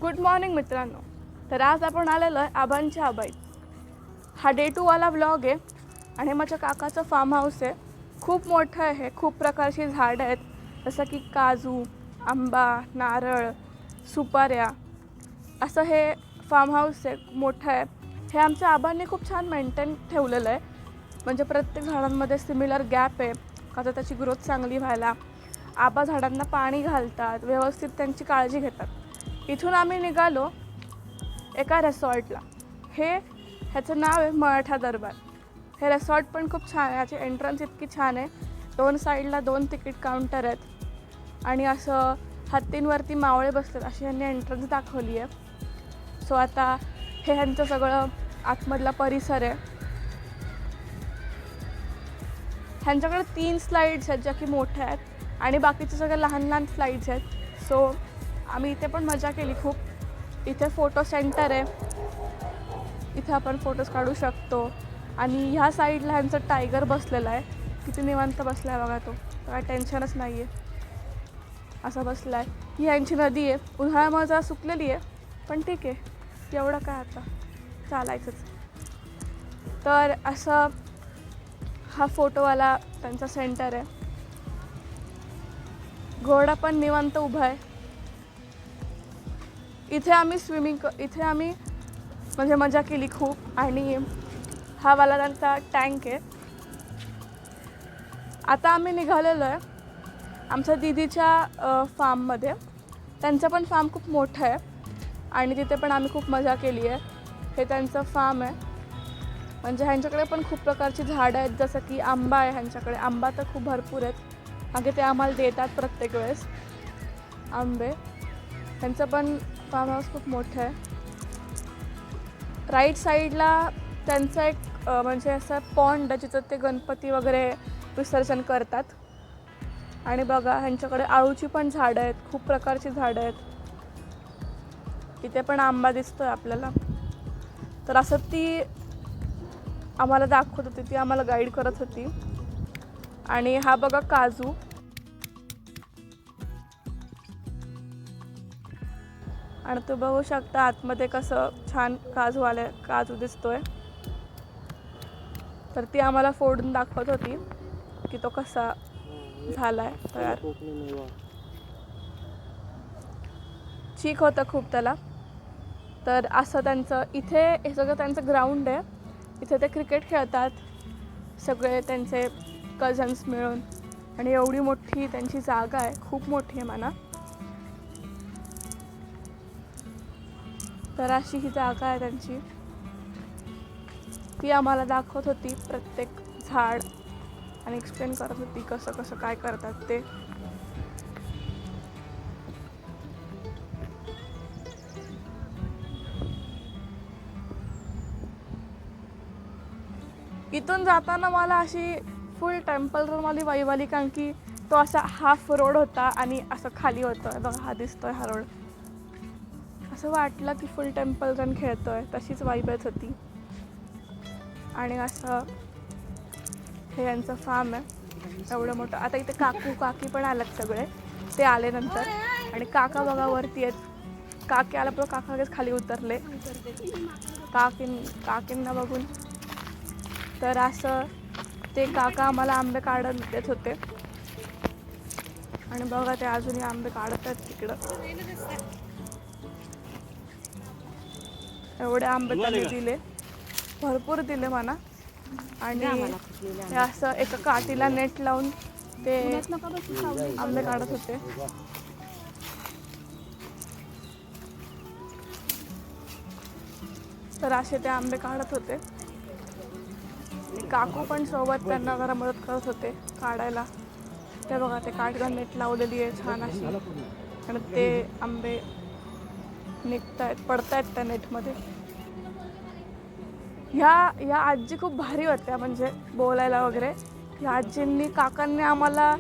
Good morning मित्रांनो. तर आज आपण आलेलो आहे आबांच्या आबाईत. हा डे 2 वाला व्लॉग आहे आणि माझ्या काकाचं फार्म हाऊस आहे. खूप मोठं आहे. खूप प्रकारची झाडं आहेत, जसं की काजू, आंबा, नारळ, सुपाऱ्या. असं हे फार्म हाऊस आहे, मोठं आहे. हे आमच्या आबांनी खूप छान मेंटेन ठेवलेलं आहे. म्हणजे प्रत्येक झाडांमध्ये सिमिलर गॅप आहे का तर त्याची ग्रोथ चांगली व्हायला. आबा झाडांना पाणी घालतात, व्यवस्थित त्यांची काळजी घेतात. इथून आम्ही निघालो एका रिसॉर्टला. ह्याचं नाव आहे मराठा दरबार. हे रिसॉर्ट पण खूप छान आहे. याची एंट्रन्स इतकी छान आहे. 2 साईडला 2 तिकीट काउंटर आहेत आणि असं हत्तींवरती मावळे बसतात अशी ह्यांनी एंट्रन्स दाखवली आहे. सो आता हे ह्यांचं सगळं आतमधला परिसर आहे. ह्यांच्याकडे 3 स्लाईड्स आहेत ज्या की मोठ्या आहेत आणि बाकीचे सगळे लहान लहान स्लाईड्स आहेत. सो आम्ही इथे पण मजा केली खूप. इथे फोटो सेंटर आहे, इथे आपण फोटोज काढू शकतो. आणि ह्या साईडला ह्यांचं टायगर बसलेला आहे. किती निवांत बसला आहे बघा तो, काय टेन्शनच नाही आहे, असा बसला आहे. ही ह्यांची नदी आहे. उन्हाळ्यामुळे जरा सुकलेली आहे पण ठीक आहे, एवढं काय आता चालायचंच. तर असं हा फोटोवाला त्यांचा सेंटर आहे. घोडा पण निवांत उभा आहे. इथे आम्ही म्हणजे मजा केली खूप. आणि हा वाला त्यांचा टँक आहे. आता आम्ही निघालेलो आहे आमच्या दीदीच्या फार्ममध्ये. त्यांचं पण फार्म खूप मोठं आहे आणि तिथे पण आम्ही खूप मजा केली आहे. हे त्यांचं फार्म आहे. म्हणजे ह्यांच्याकडे पण खूप प्रकारची झाडं आहेत, जसं की आंबा आहे ह्यांच्याकडे. आंबा तर खूप भरपूर आहेत, मागे ते आम्हाला देतात प्रत्येक वेळेस आंबे. त्यांचं पण फार्म हाऊस खूप मोठं आहे. राईट साईडला त्यांचं एक म्हणजे असं पॉन्ड जिथं ते गणपती वगैरे विसर्जन करतात. आणि बघा ह्यांच्याकडे आळूची पण झाडं आहेत, खूप प्रकारची झाडं आहेत. इथे पण आंबा दिसतोय आपल्याला. तर असं ती आम्हाला दाखवत होती, ती आम्हाला गाईड करत होती. आणि हा बघा काजू. आणि तो बघू शकता आतमध्ये कसं छान काजू दिसतोय. तर ती आम्हाला फोडून दाखवत होती की तो कसा झालाय तयार. चीक होतं खूप त्याला. तर असं त्यांचं इथे हे सगळं त्यांचं ग्राउंड आहे. इथे ते क्रिकेट खेळतात सगळे त्यांचे कझन्स मिळून. आणि एवढी मोठी त्यांची जागा आहे, खूप मोठी आहे म्हणा. तर अशी ही जागा आहे त्यांची. ती आम्हाला दाखवत होती प्रत्येक झाड आणि एक्सप्लेन करत होती कसं कसं काय करतात ते. इथून जाताना मला अशी फुल टेम्पल रन वाली वाईब आली, कारण की तो असा हाफ रोड होता आणि असं खाली होतं बघा, हा दिसतोय हा रोड. असं वाटलं की फुल टेम्पल रन खेळतोय, तशीच वाईब येत होती. आणि असं हे यांचं फार्म आहे एवढं मोठं. आता इथे काकू काकी पण आलात सगळे, ते आले नंतर. आणि काका बघा वरती आहेत. काकी आला पण काका लगेच खाली उतरले काकींना बघून. तर असं ते काका आम्हाला आंबे काढत देत होते. आणि बघा ते अजूनही आंबे काढत आहेत तिकडं. एवढे आंबे त्यांनी दिले, भरपूर दिले म्हणा. आणि हे असं एका काठीला नेट लावून ते आंबे काढत होते. तर असे ते आंबे काढत होते. काकू पण सोबत त्यांना जरा मदत करत होते काढायला. ते बघा ते काठीला नेट लावलेली आहे छान अशी. आणि ते आंबे पडतायत त्या नेटमध्ये. ह्या आजी खूप भारी होत्या, म्हणजे बोलायला वगैरे. ह्या आजींनी काकांनी आम्हाला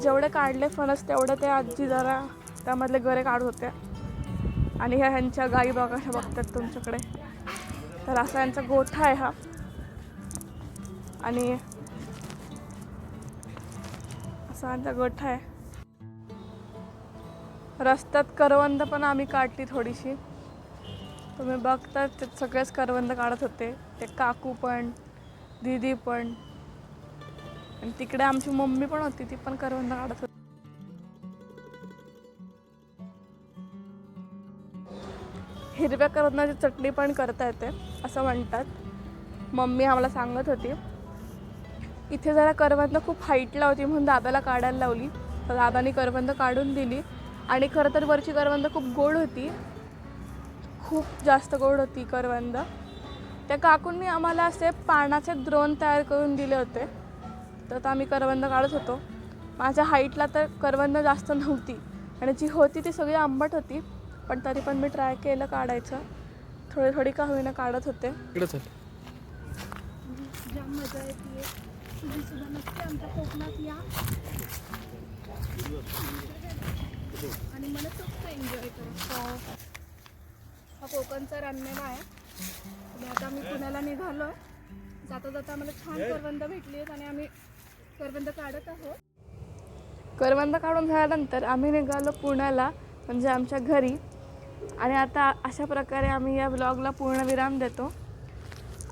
जेवढे काढले फणस तेवढे ते आजी जरा त्यामधले गरे काढत होत्या. आणि ह्यांच्या गाई बघा बघतात तुमच्याकडे. तर असा यांचा गोठा आहे हा. आणि असा यांचा गोठा आहे. रस्त्यात करवंद पण आम्ही काढली थोडीशी. तुम्ही बघता ते सगळेच करवंद काढत होते, ते काकू पण, दीदी पण, आणि तिकडे आमची मम्मी पण होती, ती पण करवंद काढत होती. हिरव्या करवंदाची चटणी पण करता येते असं म्हणतात, मम्मी आम्हाला सांगत होती. इथे जरा करवंद खूप हाईटला होती म्हणून दादाला काढायला लावली, तर दादानी करवंद काढून दिली. आणि खरं तर वरची करवंद खूप गोड होती, खूप जास्त गोड होती करवंद. त्या काकूंनी आम्हाला असे पानाचे द्रोण तयार करून दिले होते, तर आम्ही करवंद काढत होतो. माझ्या हाईटला तर करवंद जास्त नव्हती आणि जी होती ती सगळी आंबट होती, पण तरी पण मी ट्राय केलं काढायचं. थोडी थोडी का होईना काढत होते. जाम मजा येते. तुम्ही सुद्धा नक्की आमच्या कोकणात या आणि मनसोक्त एन्जॉय करा. हा कोकणचा रानमेवा आहे. आणि आता आम्ही पुण्याला निघालो आहे. जाता जाता आम्हाला छान करवंद भेटली आहेत आणि आम्ही करवंद काढत आहोत. करवंद काढून झाल्यानंतर आम्ही निघालो पुण्याला, म्हणजे आमच्या घरी. आणि आता अशा प्रकारे आम्ही या व्लॉगला पूर्णविराम देतो.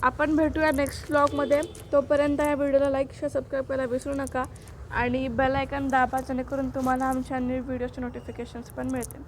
आपण भेटूया नेक्स्ट व्लॉगमध्ये. तोपर्यंत या व्हिडिओला लाईक शेअर सबस्क्राईब करायला विसरू नका आणि बेल आयकॉन दाबा, जेणेकरून तुम्हाला आमच्या न्यू व्हिडिओचे नोटिफिकेशन्स पण मिळतील.